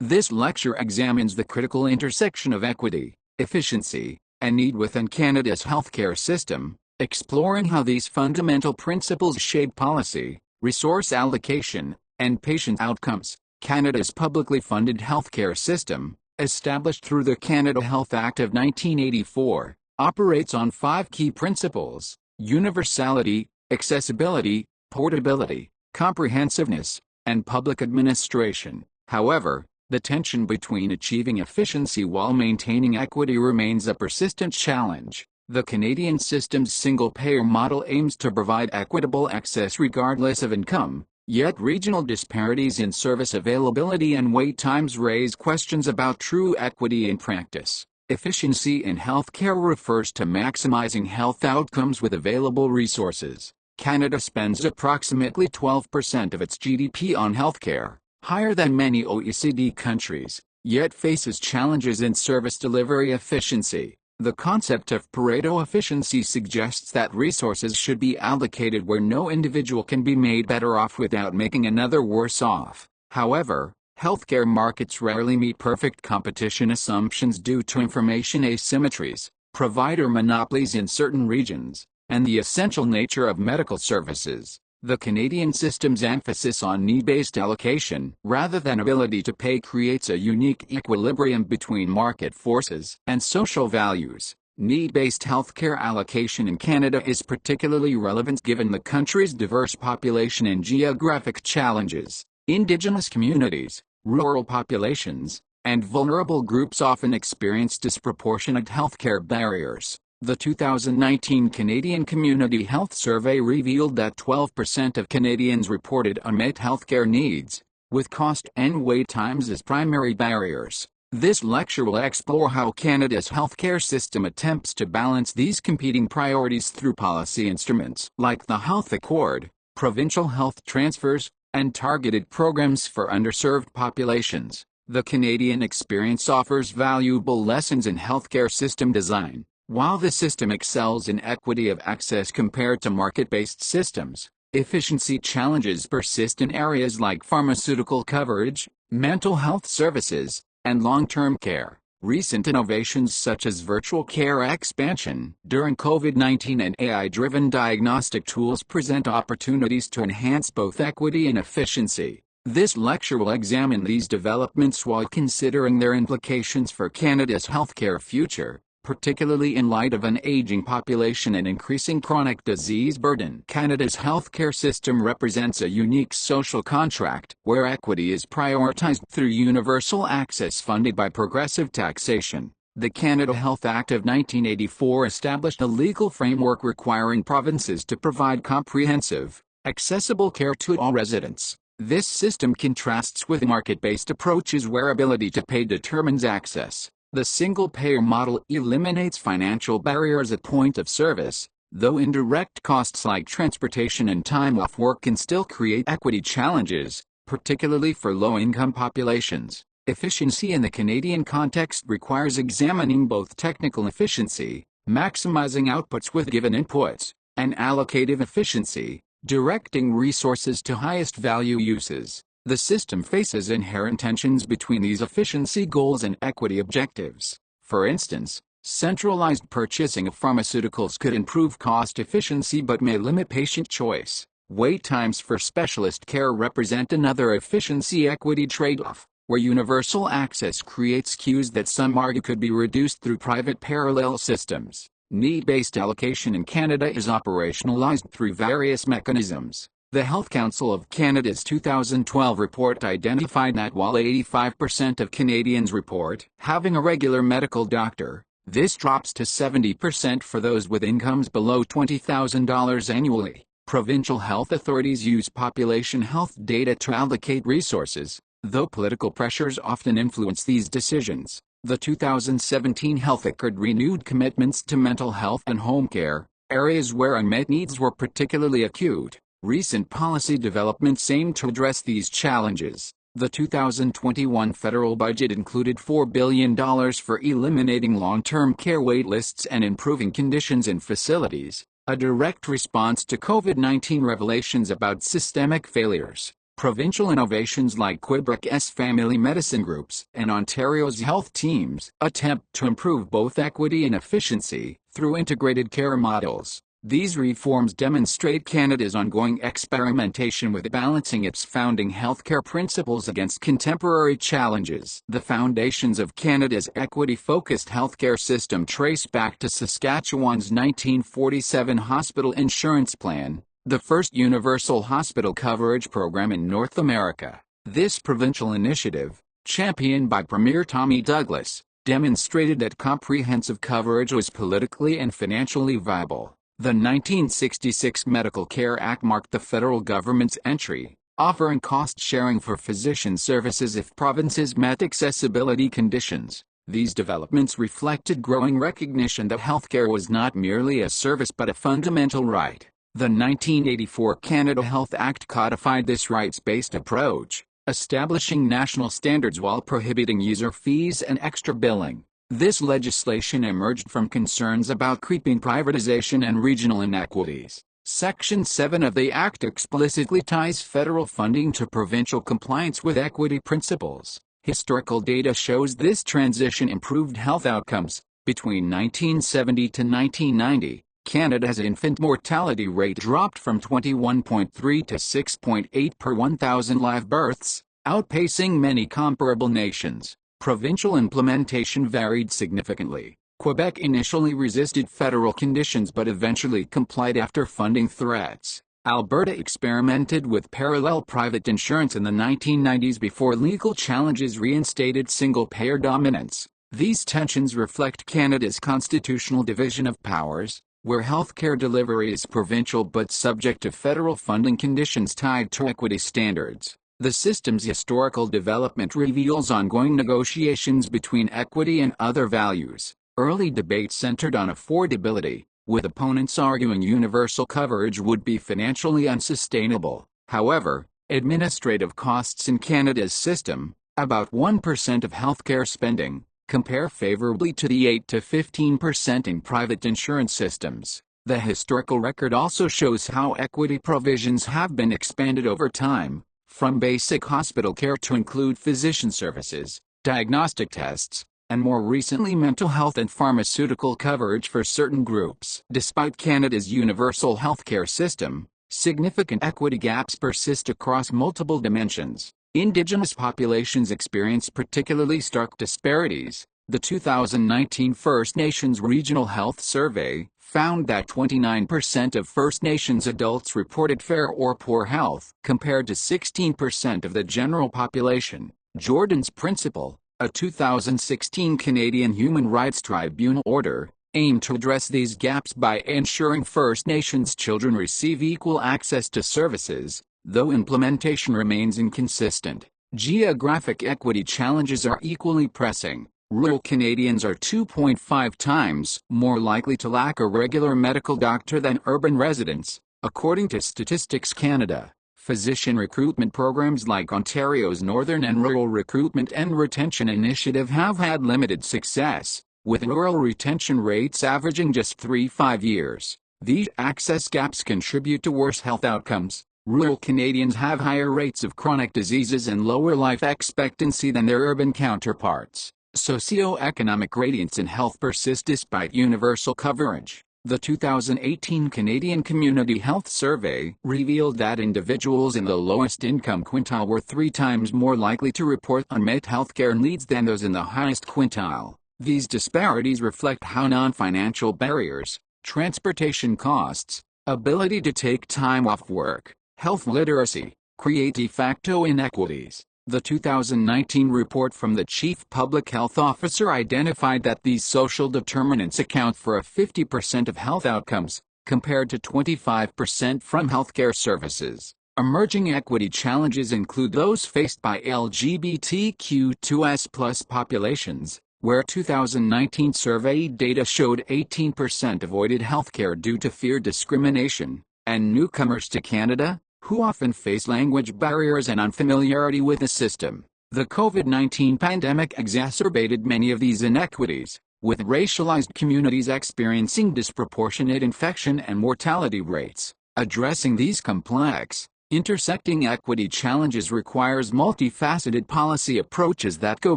This lecture examines the critical intersection of equity, efficiency, and need within Canada's healthcare system, exploring how these fundamental principles shape policy, resource allocation, and patient outcomes. Canada's publicly funded healthcare system, established through the Canada Health Act of 1984, operates on 5 key principles: universality, accessibility, portability, comprehensiveness, and public administration. However, the tension between achieving efficiency while maintaining equity remains a persistent challenge. The Canadian system's single-payer model aims to provide equitable access regardless of income, yet regional disparities in service availability and wait times raise questions about true equity in practice. Efficiency in healthcare refers to maximizing health outcomes with available resources. Canada spends approximately 12% of its GDP on healthcare, higher than many OECD countries, yet faces challenges in service delivery efficiency. The concept of Pareto efficiency suggests that resources should be allocated where no individual can be made better off without making another worse off. However, healthcare markets rarely meet perfect competition assumptions due to information asymmetries, provider monopolies in certain regions, and the essential nature of medical services. The Canadian system's emphasis on need-based allocation rather than ability to pay creates a unique equilibrium between market forces and social values. Need-based healthcare allocation in Canada is particularly relevant given the country's diverse population and geographic challenges. Indigenous communities, rural populations, and vulnerable groups often experience disproportionate healthcare barriers. The 2019 Canadian Community Health Survey revealed that 12% of Canadians reported unmet healthcare needs, with cost and wait times as primary barriers. This lecture will explore how Canada's healthcare system attempts to balance these competing priorities through policy instruments like the Health Accord, provincial health transfers, and targeted programs for underserved populations. The Canadian experience offers valuable lessons in healthcare system design. While the system excels in equity of access compared to market-based systems, efficiency challenges persist in areas like pharmaceutical coverage, mental health services, and long-term care. Recent innovations such as virtual care expansion during COVID-19 and AI-driven diagnostic tools present opportunities to enhance both equity and efficiency. This lecture will examine these developments while considering their implications for Canada's healthcare future, particularly in light of an aging population and increasing chronic disease burden. Canada's healthcare system represents a unique social contract where equity is prioritized through universal access funded by progressive taxation. The Canada Health Act of 1984 established a legal framework requiring provinces to provide comprehensive, accessible care to all residents. This system contrasts with market-based approaches where ability to pay determines access. The single-payer model eliminates financial barriers at point of service, though indirect costs like transportation and time off work can still create equity challenges, particularly for low-income populations. Efficiency in the Canadian context requires examining both technical efficiency, maximizing outputs with given inputs, and allocative efficiency, directing resources to highest value uses. The system faces inherent tensions between these efficiency goals and equity objectives. For instance, centralized purchasing of pharmaceuticals could improve cost efficiency but may limit patient choice. Wait times for specialist care represent another efficiency equity trade-off, where universal access creates queues that some argue could be reduced through private parallel systems. Need-based allocation in Canada is operationalized through various mechanisms. The Health Council of Canada's 2012 report identified that while 85% of Canadians report having a regular medical doctor, this drops to 70% for those with incomes below $20,000 annually. Provincial health authorities use population health data to allocate resources, though political pressures often influence these decisions. The 2017 Health Accord renewed commitments to mental health and home care, areas where unmet needs were particularly acute. Recent policy developments aim to address these challenges. The 2021 federal budget included $4 billion for eliminating long-term care waitlists and improving conditions in facilities, a direct response to COVID-19 revelations about systemic failures. Provincial innovations like Quebec's family medicine groups and Ontario's health teams attempt to improve both equity and efficiency through integrated care models. These reforms demonstrate Canada's ongoing experimentation with balancing its founding healthcare principles against contemporary challenges. The foundations of Canada's equity-focused healthcare system trace back to Saskatchewan's 1947 Hospital Insurance Plan, the first universal hospital coverage program in North America. This provincial initiative, championed by Premier Tommy Douglas, demonstrated that comprehensive coverage was politically and financially viable. The 1966 Medical Care Act marked the federal government's entry, offering cost-sharing for physician services if provinces met accessibility conditions. These developments reflected growing recognition that healthcare was not merely a service but a fundamental right. The 1984 Canada Health Act codified this rights-based approach, establishing national standards while prohibiting user fees and extra billing. This legislation emerged from concerns about creeping privatization and regional inequities. Section 7 of the Act explicitly ties federal funding to provincial compliance with equity principles. Historical data shows this transition improved health outcomes. Between 1970 to 1990, Canada's infant mortality rate dropped from 21.3 to 6.8 per 1,000 live births, outpacing many comparable nations. Provincial implementation varied significantly. Quebec initially resisted federal conditions but eventually complied after funding threats. Alberta experimented with parallel private insurance in the 1990s before legal challenges reinstated single-payer dominance. These tensions reflect Canada's constitutional division of powers, where healthcare delivery is provincial but subject to federal funding conditions tied to equity standards. The system's historical development reveals ongoing negotiations between equity and other values. Early debates centered on affordability, with opponents arguing universal coverage would be financially unsustainable. However, administrative costs in Canada's system, about 1% of healthcare spending, compare favorably to the 8 to 15% in private insurance systems. The historical record also shows how equity provisions have been expanded over time, from basic hospital care to include physician services, diagnostic tests, and more recently mental health and pharmaceutical coverage for certain groups. Despite Canada's universal healthcare system, significant equity gaps persist across multiple dimensions. Indigenous populations experience particularly stark disparities. The 2019 First Nations Regional Health Survey found that 29% of First Nations adults reported fair or poor health, compared to 16% of the general population. Jordan's Principle, a 2016 Canadian Human Rights Tribunal order, aimed to address these gaps by ensuring First Nations children receive equal access to services, though implementation remains inconsistent. Geographic equity challenges are equally pressing. Rural Canadians are 2.5 times more likely to lack a regular medical doctor than urban residents, according to Statistics Canada. Physician recruitment programs like Ontario's Northern and Rural Recruitment and Retention Initiative have had limited success, with rural retention rates averaging just 3-5 years. These access gaps contribute to worse health outcomes. Rural Canadians have higher rates of chronic diseases and lower life expectancy than their urban counterparts. Socioeconomic gradients in health persist despite universal coverage. The 2018 Canadian Community Health Survey revealed that individuals in the lowest income quintile were 3 times more likely to report unmet healthcare needs than those in the highest quintile. These disparities reflect how non-financial barriers, transportation costs, ability to take time off work, health literacy, create de facto inequities. The 2019 report from the Chief Public Health Officer identified that these social determinants account for 50% of health outcomes, compared to 25% from healthcare services. Emerging equity challenges include those faced by LGBTQ2S+ populations, where 2019 survey data showed 18% avoided healthcare due to fear discrimination, and newcomers to Canada, who often face language barriers and unfamiliarity with the system. The COVID-19 pandemic exacerbated many of these inequities, with racialized communities experiencing disproportionate infection and mortality rates. Addressing these complex, Intersecting equity challenges requires multifaceted policy approaches that go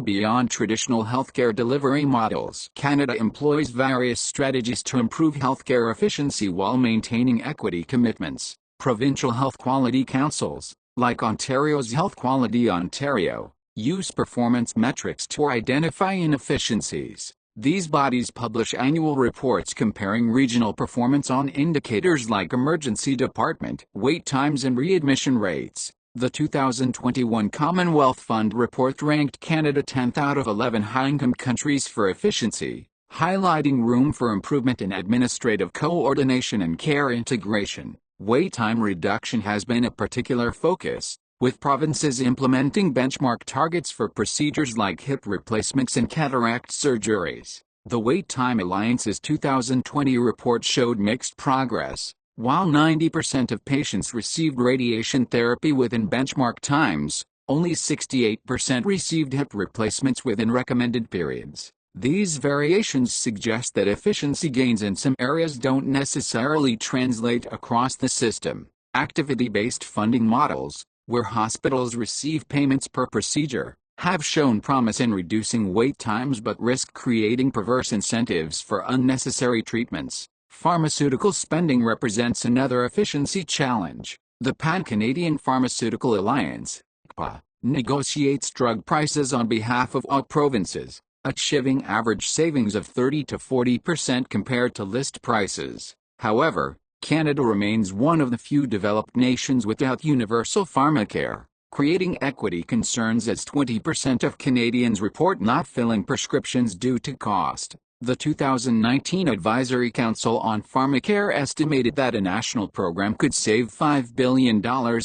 beyond traditional healthcare delivery models. Canada employs various strategies to improve healthcare efficiency while maintaining equity commitments. Provincial health quality councils, like Ontario's Health Quality Ontario, use performance metrics to identify inefficiencies. These bodies publish annual reports comparing regional performance on indicators like emergency department wait times and readmission rates. The 2021 Commonwealth Fund report ranked Canada 10th out of 11 high-income countries for efficiency, highlighting room for improvement in administrative coordination and care integration. Wait time reduction has been a particular focus, with provinces implementing benchmark targets for procedures like hip replacements and cataract surgeries. The Wait Time Alliance's 2020 report showed mixed progress. While 90% of patients received radiation therapy within benchmark times, only 68% received hip replacements within recommended periods. These variations suggest that efficiency gains in some areas don't necessarily translate across the system. Activity-based funding models, where hospitals receive payments per procedure, have shown promise in reducing wait times but risk creating perverse incentives for unnecessary treatments. Pharmaceutical spending represents another efficiency challenge. The Pan-Canadian Pharmaceutical Alliance (PA) negotiates drug prices on behalf of all provinces, achieving average savings of 30 to 40% compared to list prices. However, Canada remains one of the few developed nations without universal pharmacare, creating equity concerns as 20% of Canadians report not filling prescriptions due to cost. The 2019 Advisory Council on Pharmacare estimated that a national program could save $5 billion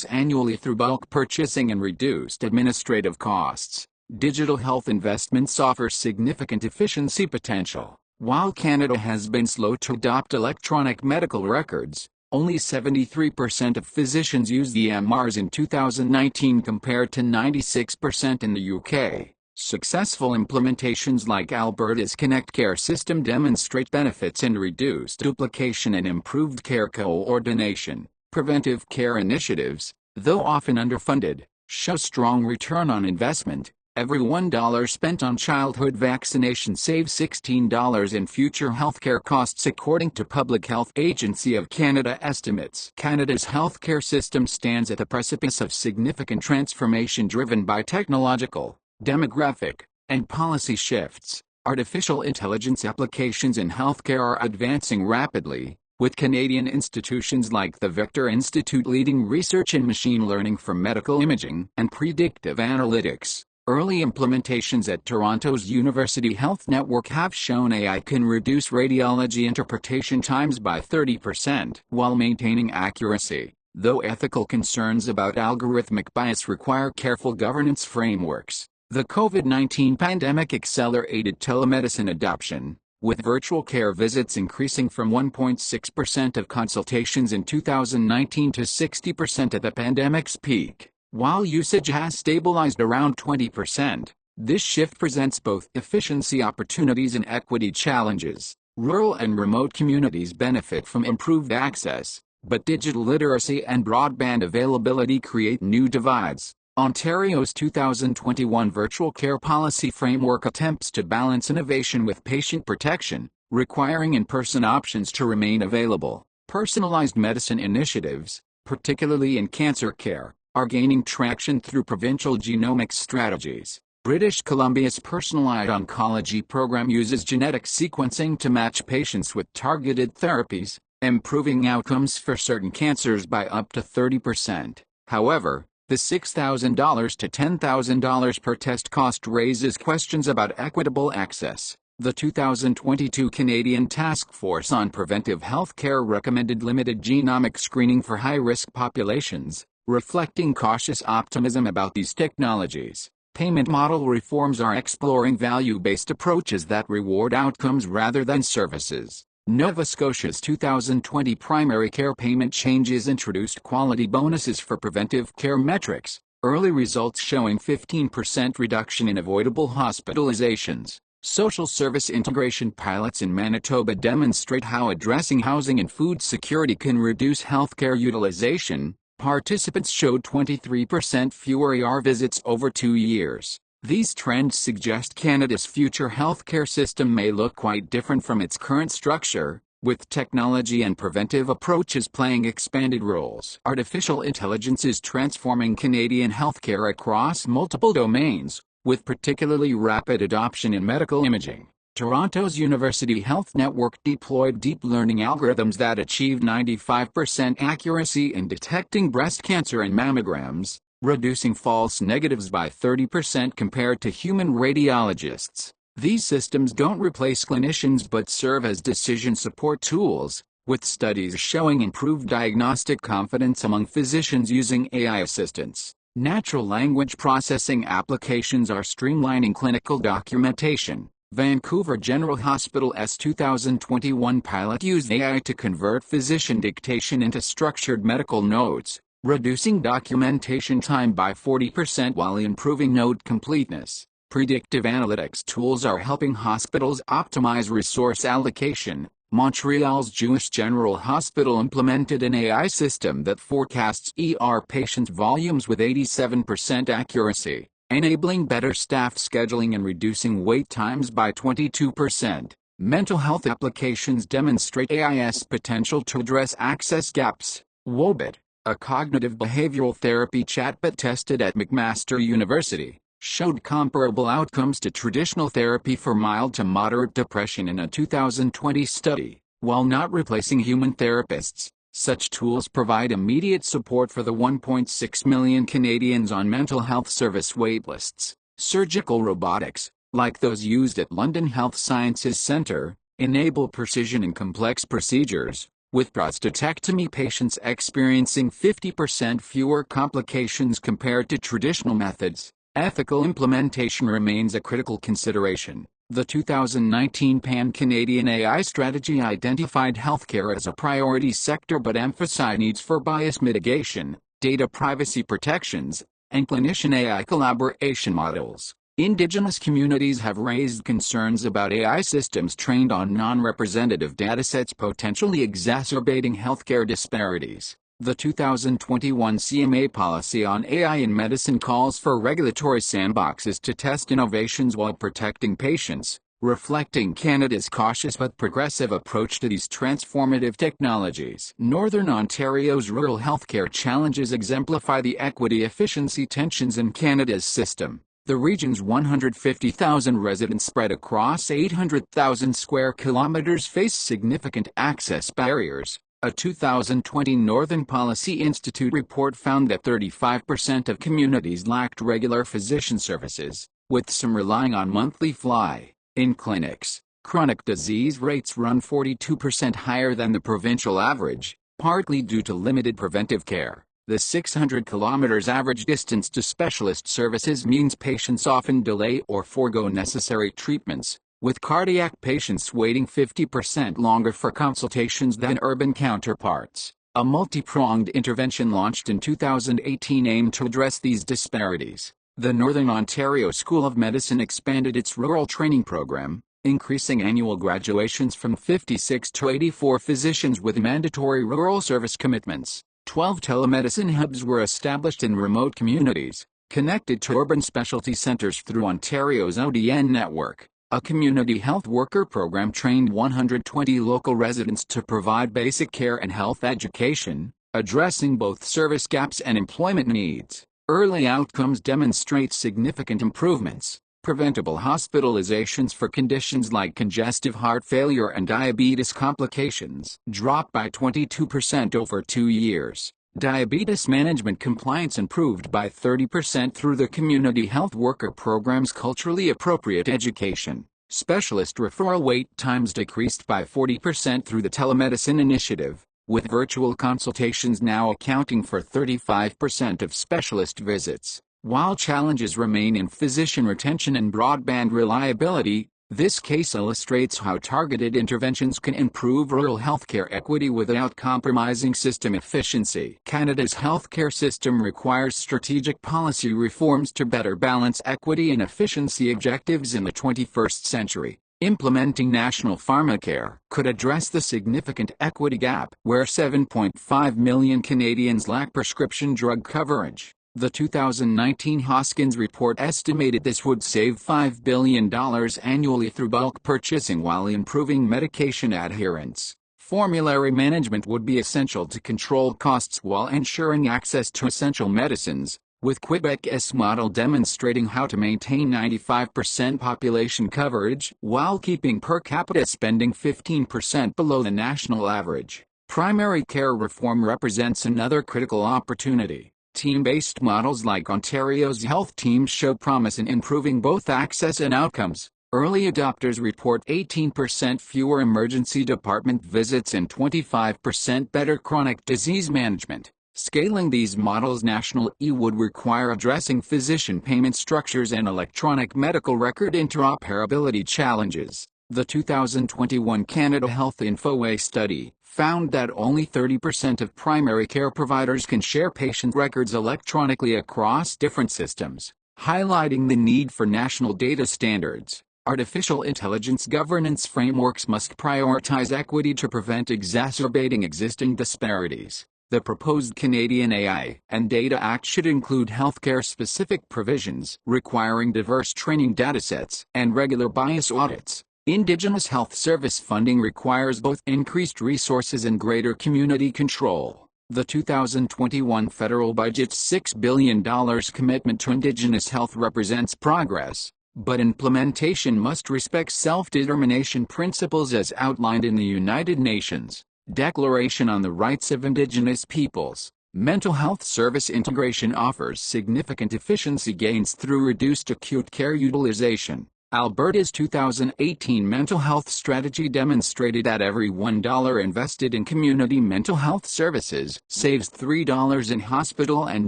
annually through bulk purchasing and reduced administrative costs. Digital health investments offer significant efficiency potential. While Canada has been slow to adopt electronic medical records, only 73% of physicians used EMRs in 2019 compared to 96% in the UK. Successful implementations like Alberta's Connect Care system demonstrate benefits in reduced duplication and improved care coordination. Preventive care initiatives, though often underfunded, show strong return on investment. Every $1 spent on childhood vaccination saves $16 in future healthcare costs according to Public Health Agency of Canada estimates. Canada's healthcare system stands at the precipice of significant transformation driven by technological, demographic, and policy shifts. Artificial intelligence applications in healthcare are advancing rapidly, with Canadian institutions like the Victor Institute leading research in machine learning for medical imaging and predictive analytics. Early implementations at Toronto's University Health Network have shown AI can reduce radiology interpretation times by 30% while maintaining accuracy, though ethical concerns about algorithmic bias require careful governance frameworks. The COVID-19 pandemic accelerated telemedicine adoption, with virtual care visits increasing from 1.6% of consultations in 2019 to 60% at the pandemic's peak. While usage has stabilized around 20%, this shift presents both efficiency opportunities and equity challenges. Rural and remote communities benefit from improved access, but digital literacy and broadband availability create new divides. Ontario's 2021 Virtual Care Policy Framework attempts to balance innovation with patient protection, requiring in-person options to remain available. Personalized medicine initiatives, particularly in cancer care, are gaining traction through provincial genomics strategies. British Columbia's Personalized Oncology Program uses genetic sequencing to match patients with targeted therapies, improving outcomes for certain cancers by up to 30%. However, the $6,000 to $10,000 per test cost raises questions about equitable access. The 2022 Canadian Task Force on Preventive Health Care recommended limited genomic screening for high-risk populations, reflecting cautious optimism about these technologies. Payment model reforms are exploring value-based approaches that reward outcomes rather than services. Nova Scotia's 2020 primary care payment changes introduced quality bonuses for preventive care metrics, early results showing 15% reduction in avoidable hospitalizations. Social service integration pilots in Manitoba demonstrate how addressing housing and food security can reduce healthcare utilization, Participants showed 23% fewer ER visits over 2 years. These trends suggest Canada's future healthcare system may look quite different from its current structure, with technology and preventive approaches playing expanded roles. Artificial intelligence is transforming Canadian healthcare across multiple domains, with particularly rapid adoption in medical imaging. Toronto's University Health Network deployed deep learning algorithms that achieved 95% accuracy in detecting breast cancer in mammograms, reducing false negatives by 30% compared to human radiologists. These systems don't replace clinicians but serve as decision support tools, with studies showing improved diagnostic confidence among physicians using AI assistants. Natural language processing applications are streamlining clinical documentation. Vancouver General Hospital's 2021 pilot used AI to convert physician dictation into structured medical notes, reducing documentation time by 40% while improving note completeness. Predictive analytics tools are helping hospitals optimize resource allocation. Montreal's Jewish General Hospital implemented an AI system that forecasts ER patients' volumes with 87% accuracy, enabling better staff scheduling and reducing wait times by 22%. Mental health applications demonstrate AI's potential to address access gaps. Wobit, a cognitive behavioral therapy chatbot tested at McMaster University, showed comparable outcomes to traditional therapy for mild to moderate depression in a 2020 study. While not replacing human therapists, such tools provide immediate support for the 1.6 million Canadians on mental health service waitlists. Surgical robotics, like those used at London Health Sciences Centre, enable precision in complex procedures, with prostatectomy patients experiencing 50% fewer complications compared to traditional methods. Ethical implementation remains a critical consideration. The 2019 Pan-Canadian AI Strategy identified healthcare as a priority sector but emphasized needs for bias mitigation, data privacy protections, and clinician-AI collaboration models. Indigenous communities have raised concerns about AI systems trained on non-representative datasets potentially exacerbating healthcare disparities. The 2021 CMA policy on AI in medicine calls for regulatory sandboxes to test innovations while protecting patients, reflecting Canada's cautious but progressive approach to these transformative technologies. Northern Ontario's rural healthcare challenges exemplify the equity-efficiency tensions in Canada's system. The region's 150,000 residents spread across 800,000 square kilometers face significant access barriers. A 2020 Northern Policy Institute report found that 35% of communities lacked regular physician services, with some relying on monthly fly-in clinics. Chronic disease rates run 42% higher than the provincial average, partly due to limited preventive care. The 600 kilometers average distance to specialist services means patients often delay or forego necessary treatments, with cardiac patients waiting 50% longer for consultations than urban counterparts. A multi-pronged intervention launched in 2018 aimed to address these disparities. The Northern Ontario School of Medicine expanded its rural training program, increasing annual graduations from 56 to 84 physicians with mandatory rural service commitments. 12 telemedicine hubs were established in remote communities, connected to urban specialty centers through Ontario's ODN network. A community health worker program trained 120 local residents to provide basic care and health education, addressing both service gaps and employment needs. Early outcomes demonstrate significant improvements. Preventable hospitalizations for conditions like congestive heart failure and diabetes complications dropped by 22% over 2 years. Diabetes management compliance improved by 30% through the community health worker program's culturally appropriate education. Specialist referral wait times decreased by 40% through the telemedicine initiative, with virtual consultations now accounting for 35% of specialist visits. While challenges remain in physician retention and broadband reliability, this case illustrates how targeted interventions can improve rural healthcare equity without compromising system efficiency. Canada's healthcare system requires strategic policy reforms to better balance equity and efficiency objectives in the 21st century. Implementing national pharmacare could address the significant equity gap where 7.5 million Canadians lack prescription drug coverage. The 2019 Hoskins report estimated this would save $5 billion annually through bulk purchasing while improving medication adherence. Formulary management would be essential to control costs while ensuring access to essential medicines, with Quebec's model demonstrating how to maintain 95% population coverage while keeping per capita spending 15% below the national average. Primary care reform represents another critical opportunity. Team-based models like Ontario's health teams show promise in improving both access and outcomes. Early adopters report 18% fewer emergency department visits and 25% better chronic disease management. Scaling these models nationally would require addressing physician payment structures and electronic medical record interoperability challenges. The 2021 Canada Health InfoWay study found that only 30% of primary care providers can share patient records electronically across different systems, highlighting the need for national data standards. Artificial intelligence governance frameworks must prioritize equity to prevent exacerbating existing disparities. The proposed Canadian AI and Data Act should include healthcare-specific provisions requiring diverse training datasets and regular bias audits. Indigenous health service funding requires both increased resources and greater community control. The 2021 federal budget's $6 billion commitment to Indigenous health represents progress, but implementation must respect self-determination principles as outlined in the United Nations Declaration on the Rights of Indigenous Peoples. Mental health service integration offers significant efficiency gains through reduced acute care utilization. Alberta's 2018 mental health strategy demonstrated that every $1 invested in community mental health services saves $3 in hospital and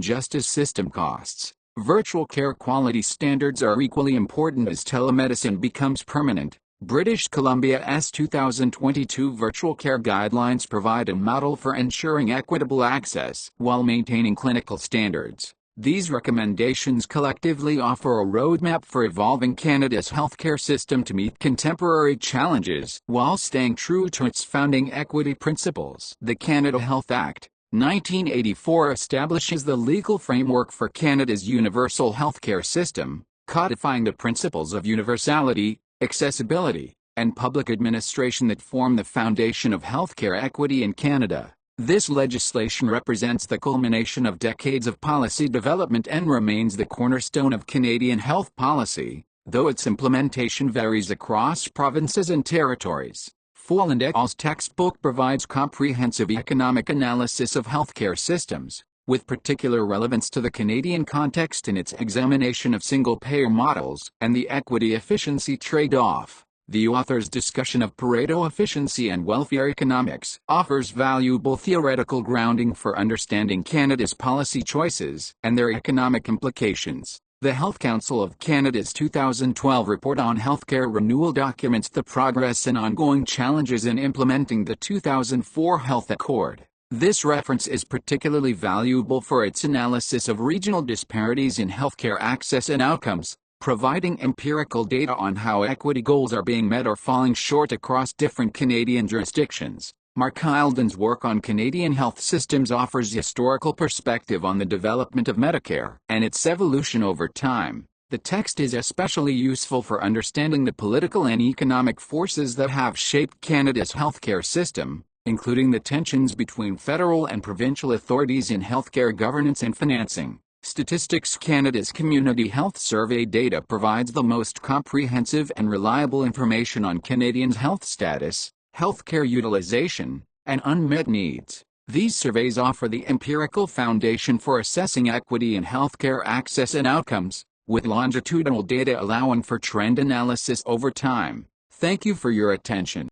justice system costs. Virtual care quality standards are equally important as telemedicine becomes permanent. British Columbia's 2022 virtual care guidelines provide a model for ensuring equitable access while maintaining clinical standards. These recommendations collectively offer a roadmap for evolving Canada's healthcare system to meet contemporary challenges while staying true to its founding equity principles. The Canada Health Act, 1984 establishes the legal framework for Canada's universal healthcare system, codifying the principles of universality, accessibility, and public administration that form the foundation of healthcare equity in Canada. This legislation represents the culmination of decades of policy development and remains the cornerstone of Canadian health policy, though its implementation varies across provinces and territories. Foll and Eccles' textbook provides comprehensive economic analysis of healthcare systems, with particular relevance to the Canadian context in its examination of single-payer models and the equity-efficiency trade-off. The author's discussion of Pareto efficiency and welfare economics offers valuable theoretical grounding for understanding Canada's policy choices and their economic implications. The Health Council of Canada's 2012 report on healthcare renewal documents the progress and ongoing challenges in implementing the 2004 Health Accord. This reference is particularly valuable for its analysis of regional disparities in healthcare access and outcomes, providing empirical data on how equity goals are being met or falling short across different Canadian jurisdictions. Mark Hilden's work on Canadian health systems offers historical perspective on the development of Medicare and its evolution over time. The text is especially useful for understanding the political and economic forces that have shaped Canada's healthcare system, including the tensions between federal and provincial authorities in healthcare governance and financing. Statistics Canada's Community Health Survey data provides the most comprehensive and reliable information on Canadians' health status, healthcare utilization, and unmet needs. These surveys offer the empirical foundation for assessing equity in healthcare access and outcomes, with longitudinal data allowing for trend analysis over time. Thank you for your attention.